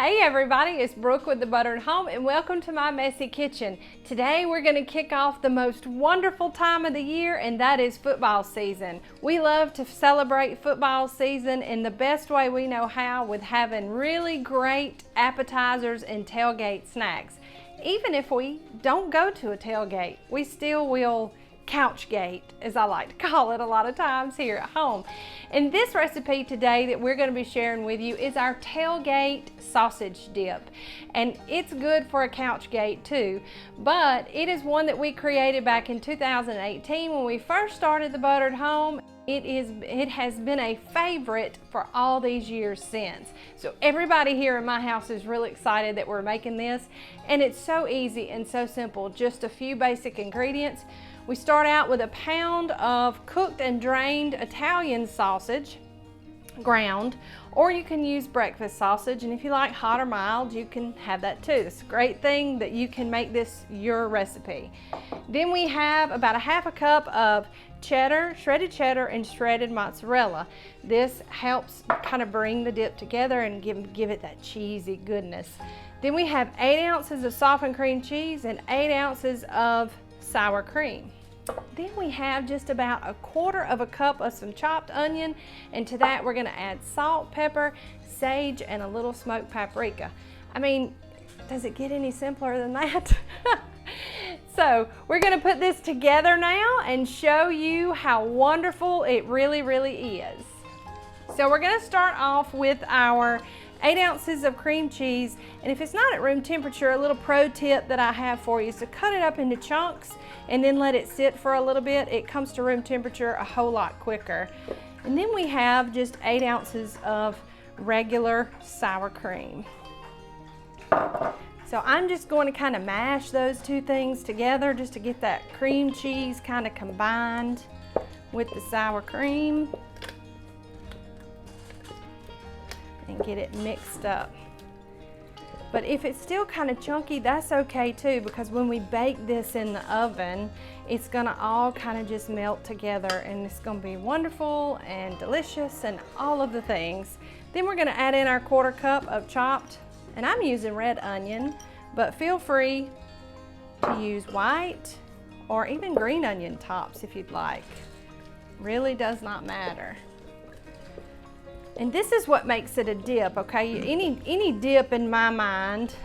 Hey everybody, it's Brooke with The Buttered Home and welcome to my messy kitchen. Today we're going to kick off the most wonderful time of the year, and that is football season. We love to celebrate football season in the best way we know how, with having really great appetizers and tailgate snacks. Even if we don't go to a tailgate, we still will couchgate, as I like to call it a lot of times here at home. And this recipe today that we're going to be sharing with you is our tailgate sausage dip. And it's good for a couchgate too, but it is one that we created back in 2018 when we first started The Buttered Home. It has been a favorite for all these years since. So everybody here in my house is really excited that we're making this, and it's so easy and so simple. Just a few basic ingredients. We start out with a pound of cooked and drained Italian sausage, ground, or you can use breakfast sausage, and if you like hot or mild, you can have that too. It's a great thing that you can make this your recipe. Then we have about a half a cup of cheddar, shredded cheddar, and shredded mozzarella. This helps kind of bring the dip together and give it that cheesy goodness. Then we have 8 ounces of softened cream cheese and 8 ounces of sour cream. Then we have just about 1/4 cup of some chopped onion, and to that we're going to add salt, pepper, sage, and a little smoked paprika. I mean, does it get any simpler than that? So we're going to put this together now and show you how wonderful it really is. So we're going to start off with our 8 ounces of cream cheese, and if it's not at room temperature, a little pro tip that I have for you is to cut it up into chunks and then let it sit for a little bit. It comes to room temperature a whole lot quicker. And then we have just 8 ounces of regular sour cream. So I'm just going to kind of mash those two things together just to get that cream cheese kind of combined with the sour cream and get it mixed up. But if it's still kind of chunky, that's okay too, because when we bake this in the oven, it's gonna all kind of just melt together, and it's gonna be wonderful and delicious and all of the things. Then we're gonna add in our 1/4 cup of chopped, and I'm using red onion, but feel free to use white or even green onion tops if you'd like. Really does not matter. And this is what makes it a dip, okay? Any dip in my mind,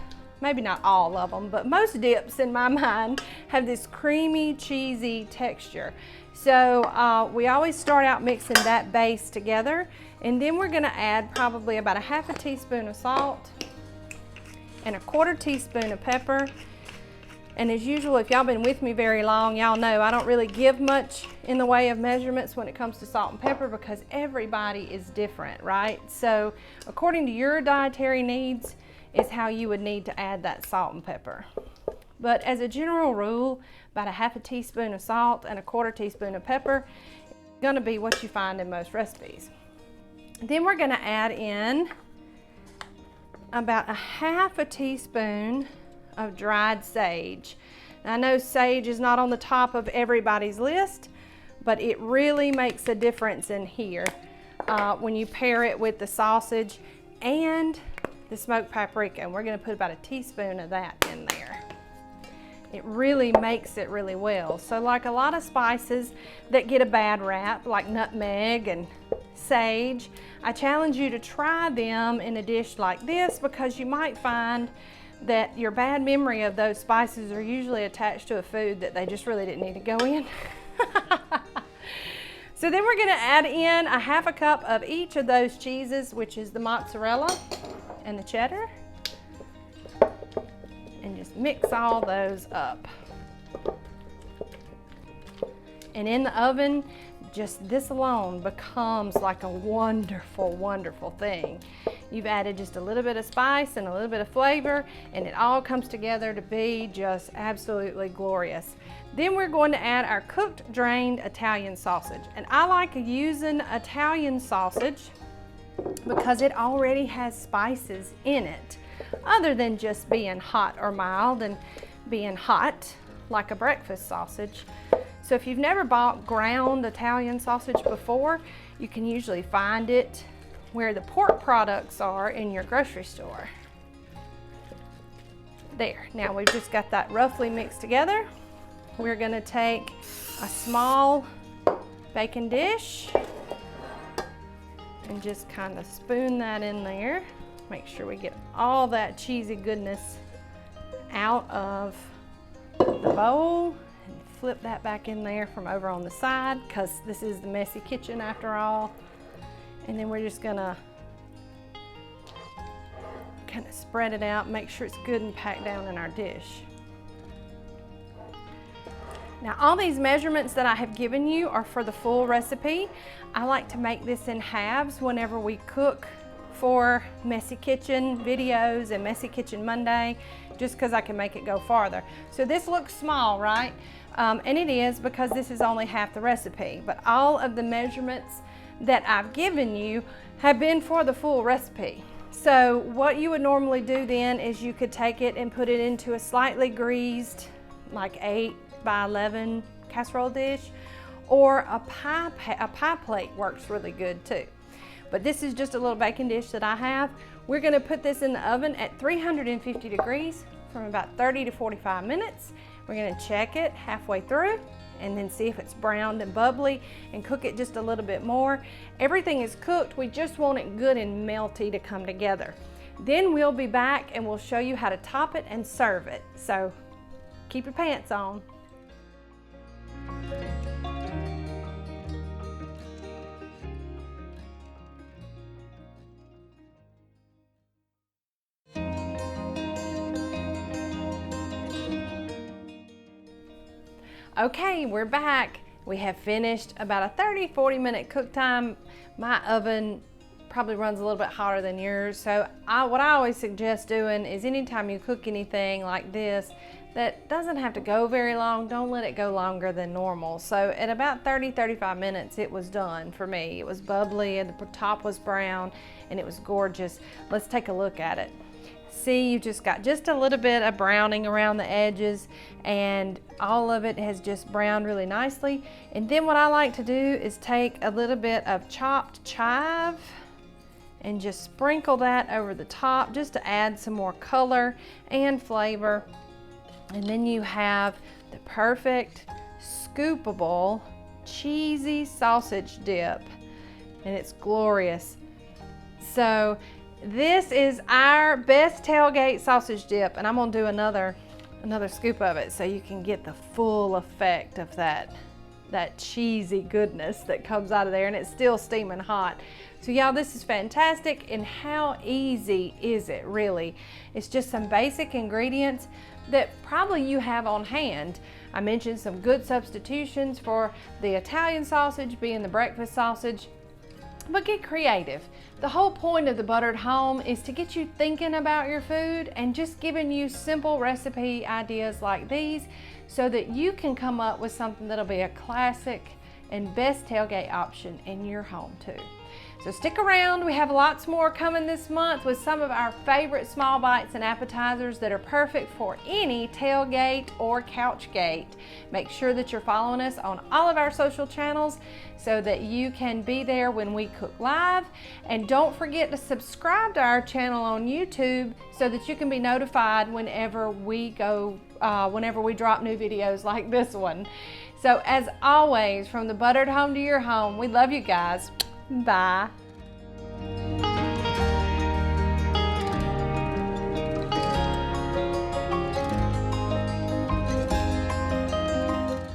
maybe not all of them, but most dips in my mind have this creamy, cheesy texture. So we always start out mixing that base together, and then we're gonna add probably about a 1/2 teaspoon of salt and a 1/4 teaspoon of pepper. And as usual, if y'all been with me very long, y'all know I don't really give much in the way of measurements when it comes to salt and pepper, because everybody is different, right? So according to your dietary needs is how you would need to add that salt and pepper. But as a general rule, about a 1/2 teaspoon of salt and a 1/4 teaspoon of pepper is gonna be what you find in most recipes. Then we're gonna add in about a 1/2 teaspoon of dried sage. Now, I know sage is not on the top of everybody's list, but it really makes a difference in here when you pair it with the sausage and the smoked paprika. And we're going to put about a teaspoon of that in there. It really makes it really well. So like a lot of spices that get a bad rap, like nutmeg and sage, I challenge you to try them in a dish like this, because you might find that your bad memory of those spices are usually attached to a food that they just really didn't need to go in. So then we're gonna add in a 1/2 cup of each of those cheeses, which is the mozzarella and the cheddar, and just mix all those up. And in the oven, just this alone becomes like a wonderful thing. You've added just a little bit of spice and a little bit of flavor, and it all comes together to be just absolutely glorious. Then we're going to add our cooked, drained Italian sausage. And I like using Italian sausage because it already has spices in it, other than just being hot or mild and being hot like a breakfast sausage. So if you've never bought ground Italian sausage before, you can usually find it where the pork products are in your grocery store. There, now we've just got that roughly mixed together. We're gonna take a small baking dish and just kind of spoon that in there. Make sure we get all that cheesy goodness out of the bowl, and flip that back in there from over on the side, because this is the messy kitchen after all. And then we're just gonna kind of spread it out, make sure it's good and packed down in our dish. Now, all these measurements that I have given you are for the full recipe. I like to make this in halves whenever we cook for Messy Kitchen videos and Messy Kitchen Monday, just because I can make it go farther. So this looks small, right? And it is, because this is only half the recipe, but all of the measurements that I've given you have been for the full recipe. So what you would normally do then is you could take it and put it into a slightly greased, like 8 by 11 casserole dish, or a pie plate works really good too. But this is just a little baking dish that I have. We're gonna put this in the oven at 350 degrees from about 30 to 45 minutes. We're gonna check it halfway through and then see if it's browned and bubbly, and cook it just a little bit more. Everything is cooked, we just want it good and melty to come together. Then we'll be back and we'll show you how to top it and serve it. So keep your pants on. Okay, we're back. We have finished about a 30-40 minute cook time. My oven probably runs a little bit hotter than yours, so what I always suggest doing is anytime you cook anything like this that doesn't have to go very long, don't let it go longer than normal. So at about 30-35 minutes it was done for me. It was bubbly and the top was brown and it was gorgeous. Let's take a look at it. See, you just got just a little bit of browning around the edges, and all of it has just browned really nicely. And then what I like to do is take a little bit of chopped chive and just sprinkle that over the top just to add some more color and flavor. And then you have the perfect scoopable cheesy sausage dip, and it's glorious. So this is our best tailgate sausage dip, and I'm gonna do another scoop of it so you can get the full effect of that cheesy goodness that comes out of there, and it's still steaming hot. So y'all, this is fantastic. And how easy is it really? It's just some basic ingredients that probably you have on hand. I mentioned some good substitutions for the Italian sausage being the breakfast sausage, but get creative. The whole point of the Buttered Home is to get you thinking about your food and just giving you simple recipe ideas like these so that you can come up with something that'll be a classic and best tailgate option in your home too. So stick around, we have lots more coming this month with some of our favorite small bites and appetizers that are perfect for any tailgate or couchgate. Make sure that you're following us on all of our social channels so that you can be there when we cook live. And don't forget to subscribe to our channel on YouTube so that you can be notified whenever we drop new videos like this one. So as always, from the Buttered Home to your home, we love you guys. Bye.